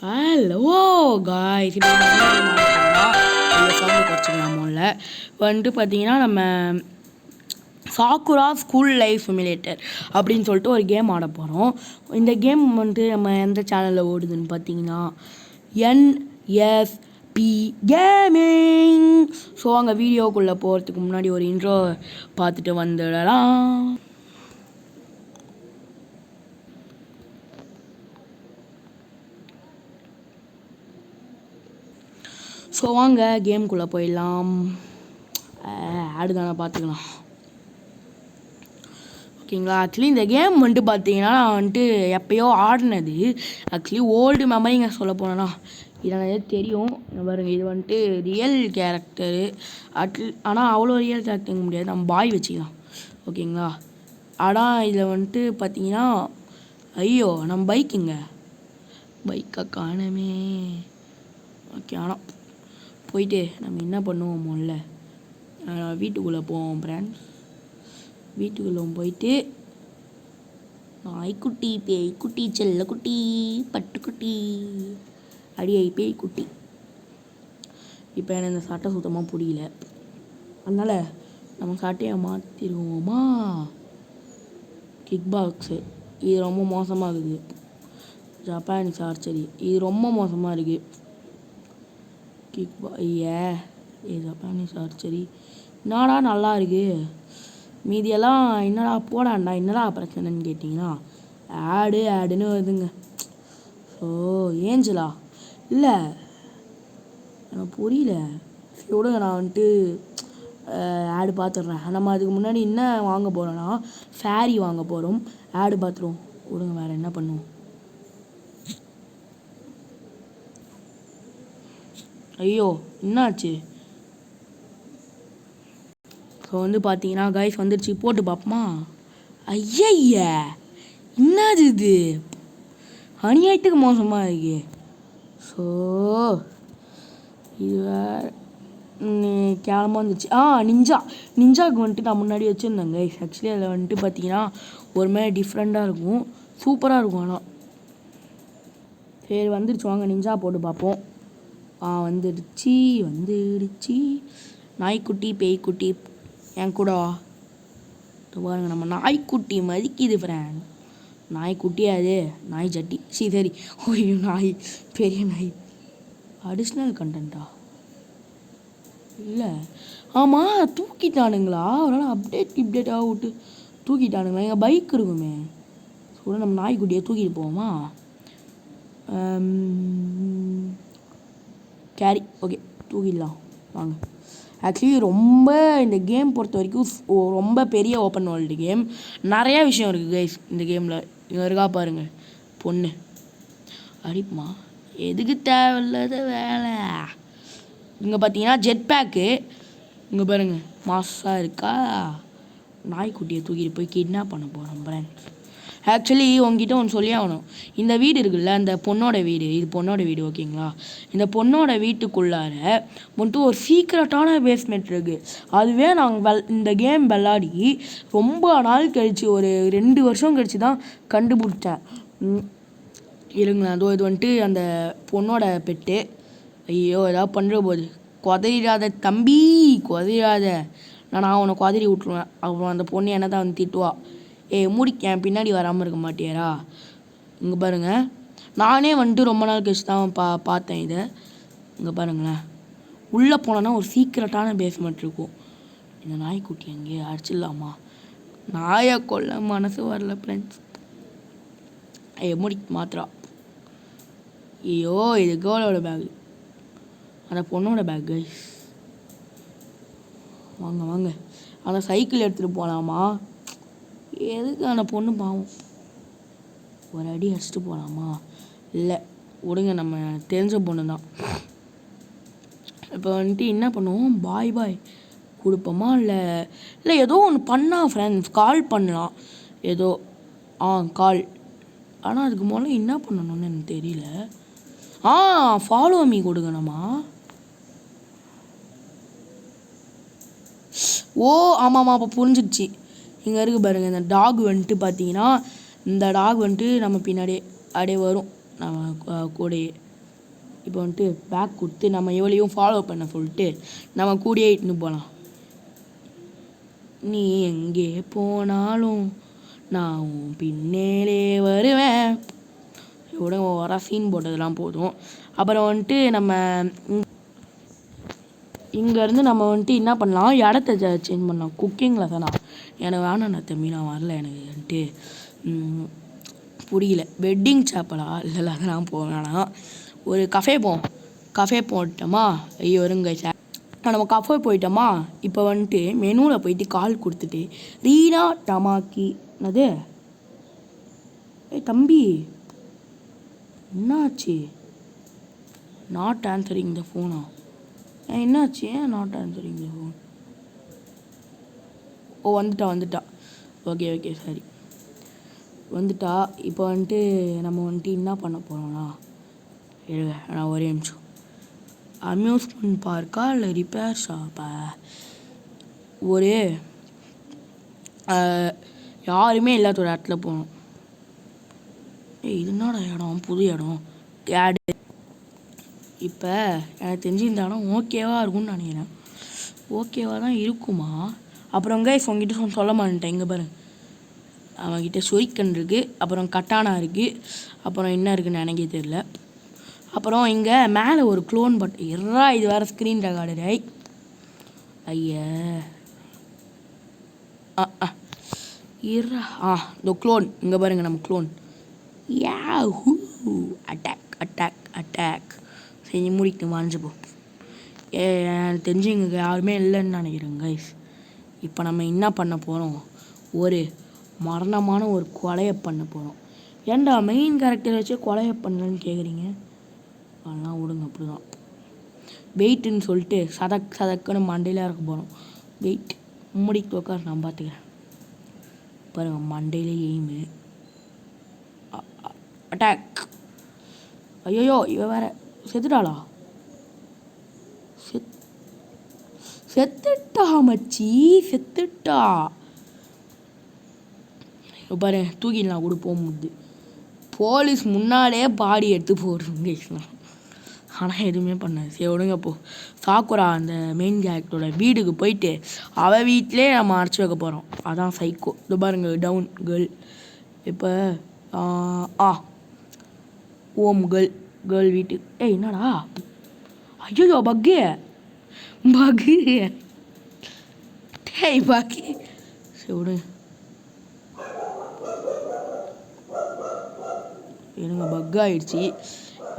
Hello guys, இப்போ sound குறைச்சிக்கலாமோல வந்துட்டு பார்த்தீங்கன்னா நம்ம சாக்குரா ஸ்கூல் லைஃப் சிமுலேட்டர் அப்படின்னு சொல்லிட்டு ஒரு கேம் ஆட போகிறோம். இந்த கேம் வந்துட்டு நம்ம எந்த சேனலில் ஓடுதுன்னு பார்த்தீங்கன்னா NSP கேமிங். ஸோ அங்கே வீடியோக்குள்ளே போகிறதுக்கு முன்னாடி ஒரு இன்ட்ரோ பார்த்துட்டு வந்துடலாம். ஸோ வாங்க கேம்குள்ளே போயிடலாம். ஆடு தானே பார்த்துக்கலாம். ஓகேங்களா. ஆக்சுவலி இந்த கேம் வந்துட்டு பார்த்தீங்கன்னா நான் வந்துட்டு எப்போயோ ஆடினது. ஆக்சுவலி ஓல்டு மெமரிங்க சொல்ல போனேன்னா இது எனக்கு தெரியும். பாருங்கள், இது வந்துட்டு ரியல் கேரக்டரு. ஆனால் அவ்வளோ ரியல் கேரக்டர் முடியாது, நம்ம பாய் வச்சுக்கலாம். ஓகேங்களா. ஆனால் இதில் வந்துட்டு பார்த்தீங்கன்னா ஐயோ நம்ம பைக்குங்க பைக்கை காணமே. ஓகே, ஆனால் போயிட்டு நம்ம என்ன பண்ணுவோம், முதல்ல வீட்டுக்குள்ளே போவோம் ஃப்ரெண்ட்ஸ். வீட்டுக்குள்ளே போயிட்டு நாய்க்குட்டி, பேய்க்குட்டி, செல்லக்குட்டி, பட்டுக்குட்டி, அடியை பேய்க்குட்டி. இப்போ எனக்கு இந்த சட்டை சுத்தமாக புரியல, அதனால் நம்ம சட்டையை மாற்றிடுவோமா. கிக் பாக்ஸு இது ரொம்ப மோசமாக இருக்குது. ஜப்பானீஸ் ஆர்ச்சரி இது ரொம்ப மோசமாக இருக்குது. ஜப்பானீஸ் ஆர்ச்சரி என்னடா நல்லா இருக்கு. மீதியெல்லாம் என்னடா போடாண்டா, என்னடா பிரச்சனைன்னு கேட்டிங்கன்னா ஆடுன்னு வருதுங்க. ஸோ ஏஞ்சலா இல்லை எனக்கு புரியல. விடுங்க, நான் வந்துட்டு ஆடு பார்த்துட்றேன். நம்ம அதுக்கு முன்னாடி என்ன வாங்க போகிறோன்னா ஃபேரி வாங்க போகிறோம். ஆடு பார்த்துருவோம். விடுங்க, வேறு என்ன பண்ணுவோம். ஐயோ என்னாச்சு. ஸோ வந்து பார்த்தீங்கன்னா கைஸ் வந்துடுச்சு, போட்டு பார்ப்போமா. ஐய என்னது இது, அநியாயத்துக்கு மோசமாக இருக்கு. ஸோ இது கேவலமாக வந்துச்சு. நிஞ்சாவுக்கு வந்துட்டு நான் முன்னாடி வச்சுருந்தேன் கைஸ். ஆக்சுவலி அதில் வந்துட்டு பார்த்தீங்கன்னா ஒரு மாதிரி டிஃப்ரெண்ட்டாக இருக்கும், சூப்பராக இருக்கும். ஆனால் சரி வந்துடுச்சு, வாங்க நிஞ்சா போட்டு பார்ப்போம். வந்துடுச்சு. நாய்க்குட்டி, பேய்க்குட்டி என் கூட பாருங்க. நம்ம நாய்க்குட்டி மதிக்குது ஃப்ரெண்ட். நாய்க்குட்டி அது நாய் சட்டி சரி. ஓய்யோ நாய், பெரிய நாய். அடிஷ்னல் கண்டென்ட்டா இல்லை, ஆமாம் தூக்கிட்டானுங்களா. அதனால் அப்டேட்டாக விட்டு தூக்கிட்டானுங்களா. எங்கள் பைக் இருக்குமே. கூட நம்ம நாய்க்குட்டியை தூக்கிட்டு போவோமா. கேரி ஓகே, தூக்கிடலாம் வாங்க. ஆக்சுவலி ரொம்ப இந்த கேம் பொறுத்த வரைக்கும் ரொம்ப பெரிய ஓப்பன் வேர்ல்டு கேம். நிறையா விஷயம் இருக்குது கைஸ் இந்த கேமில். இங்கே இருக்கா பாருங்கள் பொண்ணு அடிப்புமா, எதுக்கு தேவையில்லாத வேலை. இங்கே பார்த்தீங்கன்னா ஜெட் பேக்கு. இங்கே பாருங்கள் மாஸாக இருக்கா. நாய்க்குட்டியை தூக்கிட்டு போய் கிட்னாப் பண்ண போகிறோம் ஃப்ரெண்ட்ஸ். ஆக்சுவலி உங்ககிட்ட ஒன்று சொல்லி ஆகணும். இந்த வீடு இருக்குல்ல, அந்த பொண்ணோட வீடு, இது பொண்ணோட வீடு ஓகேங்களா. இந்த பொண்ணோட வீட்டுக்குள்ளார வந்துட்டு ஒரு சீக்ரெட்டான பேஸ்மெண்ட் இருக்குது. அதுவே நாங்கள் இந்த கேம் விளாடி ரொம்ப நாள் கழித்து ஒரு 2 வருஷம் கழித்து தான் கண்டுபிடிச்சேன். இருங்களேன், அதோ இது வந்துட்டு அந்த பொண்ணோட பெட்டு. ஐயோ ஏதாவது பண்ணுற போது குதறிடாத தம்பி, குதறிடாத. நான் அவனை குதறி விட்ருவேன். அப்புறம் அந்த பொண்ணு என்ன தான் வந்து திட்டுவா, மூடிக்கேன் பின்னாடி வராமல் இருக்க மாட்டியாரா. இங்கே பாருங்கள், நானே வந்துட்டு ரொம்ப நாள் கழிச்சு தான் பார்த்தேன் இதை. இங்கே பாருங்களேன், உள்ளே போனோன்னா ஒரு சீக்ரெட்டான பேஸ்மெண்ட் இருக்கும். இந்த நாய்க்குட்டி அங்கேயே அடிச்சிடலாமா. நாயை கொல்ல மனசு வரல ஃப்ரெண்ட்ஸ். மூடி மாத்திரா. ஐயோ இது கேர்ளோட பேகு, அந்த பொண்ணோட பேக் கைஸ். வாங்க அந்த சைக்கிள் எடுத்துகிட்டு போகலாமா. எதுக்கு அந்த பொண்ணு பாவம் ஒரு அடி அடிச்சுட்டு போகலாமா. இல்லை விடுங்க, நம்ம தெரிஞ்ச பொண்ணு தான். இப்போ வந்துட்டு என்ன பண்ணுவோம், பாய் கொடுப்போமா. இல்லை ஏதோ ஒன்று பண்ணால் ஃப்ரெண்ட்ஸ், கால் பண்ணலாம் ஏதோ. கால். ஆனால் அதுக்கு முதல்ல என்ன பண்ணணும்னு எனக்கு தெரியல. ஃபாலோ மீ கொடுங்கண்ணாமா. ஆமாம் அப்போ புரிஞ்சிடுச்சு. இங்கே இருக்குது பாருங்கள், இந்த டாக் வந்துட்டு பார்த்தீங்கன்னா இந்த டாக் வந்துட்டு நம்ம பின்னாடியே அப்படியே வரும் நம்ம கூடயே. இப்போ வந்துட்டு பேக் கொடுத்து நம்ம எவ்வளையும் ஃபாலோ பண்ண சொல்லிட்டு நம்ம கூடயே இட்டுன்னு போகலாம். நீ எங்கே போனாலும் நான் உன் பின்னேலே வருவேன். இவ்வளோ வர சீன் போட்டதெல்லாம் போதும். அப்புறம் வந்துட்டு நம்ம இங்கேருந்து நம்ம வந்துட்டு என்ன பண்ணலாம், இடத்த சேஞ்ச் பண்ணலாம். குக்கிங்கில் தானா எனக்கு வேணாண்ணா தம்பி, நான் வரல, எனக்கு வந்துட்டு புரியல. வெட்டிங் சாப்பலா இல்லை, அதெல்லாம் போக வேணாம். ஒரு கஃபே போட்டோமா. ஐயோ வருங்க சார், நம்ம கஃபே போயிட்டோமா. இப்போ வந்துட்டு மெனுவில் போயிட்டு கால் கொடுத்துட்டு ரீனா டமாக்கி என்னது. தம்பி என்னாச்சு? நாட் ஆன்சரிங் த ஃபோனா? என்னாச்சு? ஏன் நாட் ஆன்சரிங் த ஃபோன்? ஓ வந்துட்டா. ஓகே சரி வந்துட்டா. இப்போ வந்துட்டு நம்ம வந்துட்டு என்ன பண்ண போகிறோம்னா, நான் ஒரே நிமிஷம். அம்யூஸ்மெண்ட் பார்க்கா இல்லை ரிப்பேர் ஷாப்பா? ஒரு யாருமே இல்லாத ஒரு இடத்துல போகணும். இது என்னடா இடம், புது இடம் கேடு. இப்போ எனக்கு தெரிஞ்சு இந்த இடம் ஓகேவாக இருக்கும்னு நினைக்கிறேன். ஓகேவாக தான் இருக்குமா? அப்புறம் உங்ககிட்ட சொல்ல மாட்டேன். இங்கே பாருங்க, அவன்கிட்ட சொரிக்கன் இருக்குது, அப்புறம் கட்டானா இருக்குது, அப்புறம் என்ன இருக்குன்னு எனக்கே தெரியல. அப்புறம் இங்கே மேலே ஒரு க்ளோன் இது வேறு ஸ்க்ரீன் ரெக்கார்டர். ஐயா இந்த க்ளோன் இங்கே பாருங்கள், நம்ம க்ளோன். அட்டாக் செஞ்சு முடிக்கிட்டு மறைஞ்சுப்போம். எனக்கு தெரிஞ்சு இங்கே யாருமே இல்லைன்னு நினைக்கிறேன் கைஸ். இப்போ நம்ம என்ன பண்ண போகிறோம், ஒரு மரணமான ஒரு கொலையை பண்ண போகிறோம். ஏன்டா மெயின் கேரக்டர் வச்சு கொலையை பண்ணலன்னு கேட்குறீங்க? அதெல்லாம் விடுங்க, அப்படி தான் வெயிட்டுன்னு சொல்லிட்டு சதக்குன்னு மண்டையில இருக்க போகிறோம். வெயிட் முடிக்கு உட்கார், நான் பார்த்துக்கிறேன். பாருங்க, மண்டையிலே எய்மு. அட்டாக். ஐயோ இவ வேற செத்துட்டாளா? செத்துட்டா மச்சி, செத்துட்டா. பாரு, தூக்கிடலாம் கூட போக முடியுது. போலீஸ் முன்னாலே பாடி எடுத்து போடுறோம். ஆனால் எதுவுமே பண்ணாது. சரி விடுங்க. சாக்குரா அந்த மெயின் கேரக்டரோட வீட்டுக்கு போயிட்டு அவள் வீட்டிலே நம்ம அடைச்சி வைக்க போகிறோம். அதான் சைக்கோ. இது பாருங்க, டவுன் கேர்ள். இப்போ ஓம் கேர்ள் வீட்டுக்கு. என்னடா? ஐயோ பக்கு டேய் பக்கு. சரி விடுங்க, எனக்கு பக் ஆகிடுச்சி.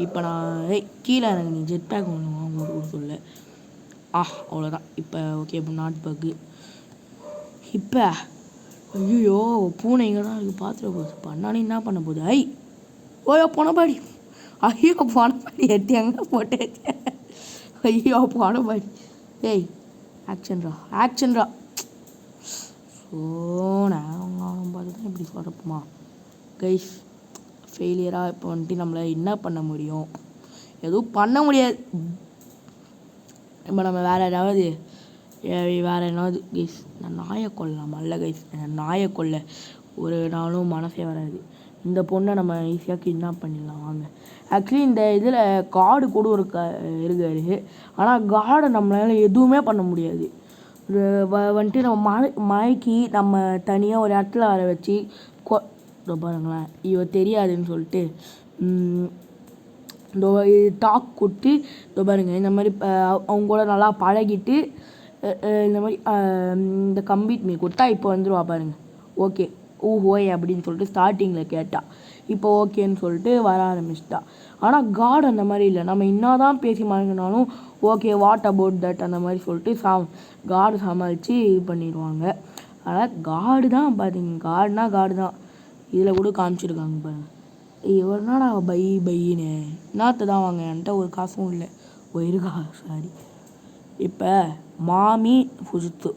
இப்போ நான் கீழே எனக்கு நீ ஜெட் பேக் ஒன்று வாங்க சொல்ல. அவ்வளோதான். இப்போ ஓகே, இப்போ நாட் பக்கு. இப்போ ஐயோ பூனைங்க தான் அதுக்கு பார்த்துட போகுது. பண்ணாலும் என்ன பண்ண போகுது? ஓயோ பொணப்பாடி. ஐயோ பொணப்பாடி எட்டி எங்கே போட்டு. ஐயோ பொணப்பாடி. ஆக்ஷன்ரா. நான் பார்த்து தான் இப்படி சொல்கிறப்போமா கைஸ். ஃபெயிலியராக இப்போ வந்துட்டு நம்மளை என்ன பண்ண முடியும்? எதுவும் பண்ண முடியாது. இப்போ நம்ம வேறு ஏதாவது கைஸ், நான் நாயை கொல்லலாம் அல்ல கைஸ். நாயை கொல்ல ஒரு நாளும் மனசே வராது. இந்த பொண்ணை நம்ம ஈஸியாக கிட்னாப் பண்ணிடலாம் வாங்க. ஆக்சுவலி இந்த இதில் காடு கூட ஒரு இருக்காரு. ஆனால் காடை நம்மளால் எதுவுமே பண்ண முடியாது. வந்துட்டு நம்ம மழைக்கு நம்ம தனியாக ஒரு இடத்துல வர வச்சு பாருங்களேன், இவ தெரியாதுன்னு சொல்லிட்டு டாக் கொடுத்து பாருங்க, இந்த மாதிரி அவங்க கூட நல்லா பழகிட்டு இந்த மாதிரி இந்த கம்ப்ளீட் மீ கொடுத்தா இப்போ வந்துடுவா பாருங்க. ஓகே ஹோய் அப்படின்னு சொல்லிட்டு ஸ்டார்டிங்கில் கேட்டா. இப்போ ஓகேன்னு சொல்லிட்டு வர ஆரம்பிச்சிட்டா. ஆனால் காட் அந்த மாதிரி இல்லை. நம்ம என்ன தான் பேசி மாறினாலும் ஓகே வாட் அபவுட் தட் அந்த மாதிரி சொல்லிட்டு காடு சமாளித்து இது பண்ணிடுவாங்க. அதனால் காடு தான் பார்த்தீங்க, காடு தான். இதில் கூட காமிச்சிருக்காங்க பாருங்கள். ஒரு நாள் நான் பையின்னு நாற்று தான் வாங்க, என்கிட்ட ஒரு காசும் இல்லை. இருக்கா சாரி. இப்போ மாமி ஃபுஜுத்து.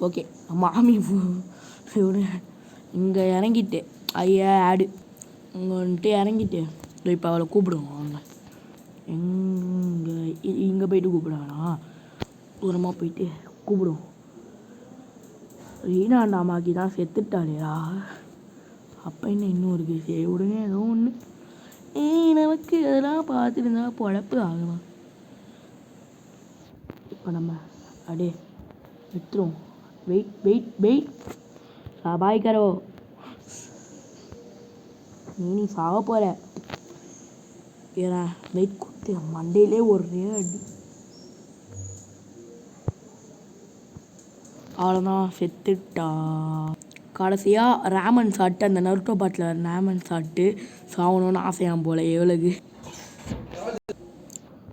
ஓகே மாமி இங்கே இறங்கிட்டு ஆடு இங்கே வந்துட்டு இறங்கிட்டு இப்போ அவளை கூப்பிடுவோம் வாங்க. இங்கே போயிட்டு கூப்பிடுவானா? தூரமாக போயிட்டு கூப்பிடுவோம். ரீனா அண்ணாமாக்கி தான் செத்துட்டாளையா? அப்போ என்ன இன்னும் இருக்குது? சரி விடுங்க, ஏதோ ஒன்று. நமக்கு இதெல்லாம் பார்த்துருந்தா பொழப்பு ஆகுமா? இப்போ நம்ம அப்படியே விட்டுருவோம். வெயிட் வெயிட் வெயிட் பாய் கரோ, நீ சாக போகிற. ஏன்னா வெயிட் கொடுத்து மண்டையிலே ஒரே அடி. அவ்வளோதான், செத்துட்டா. கடைசியாக ரேமன் சாப்பிட்டு, அந்த நருட்டோ பாட்டில் ரேமன் சாப்பிட்டு சாகணும்னு ஆசையாம் போல் எவ்வளவு.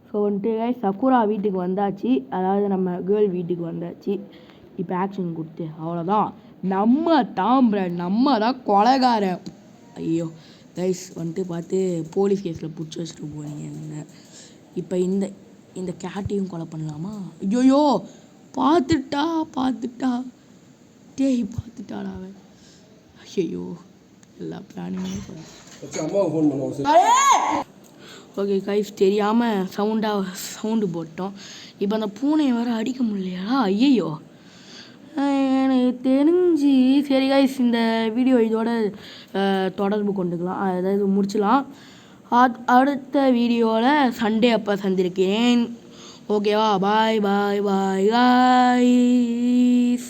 ஸோ வந்துட்டு சக்குரா வீட்டுக்கு வந்தாச்சு, அதாவது நம்ம கேர்ள் வீட்டுக்கு வந்தாச்சு. இப்போ ஆக்ஷன் கொடுத்து அவ்வளோதான், நம்ம நம்ம தான் கொலைகாரன். ஐயோ கைஸ் வந்துட்டு பார்த்து போலீஸ் கேஸில் பிடிச்சி வச்சுட்டு போனீங்க என்ன. இப்போ இந்த கேட்டையும் கொலை பண்ணலாமா? ஐயோயோ பார்த்துட்டா டேய், பார்த்துட்டாடா அவன். ஐயோ எல்லா பிளானுமே ஓகே கைஸ், தெரியாமல் சவுண்டு போட்டோம். இப்போ அந்த பூனையை வேறு அடிக்க முடியலையா? ஐயோ எனக்கு தெரிஞ்சு சரி கைஸ், இந்த வீடியோ இதோட தொடர்பு கொண்டுக்கலாம், அதாவது முடிச்சலாம். அடுத்த வீடியோவில் சண்டே அப்போ சந்திருக்கேன். ஓகேவா? பாய் பாய் பாய் காய்ஸ்.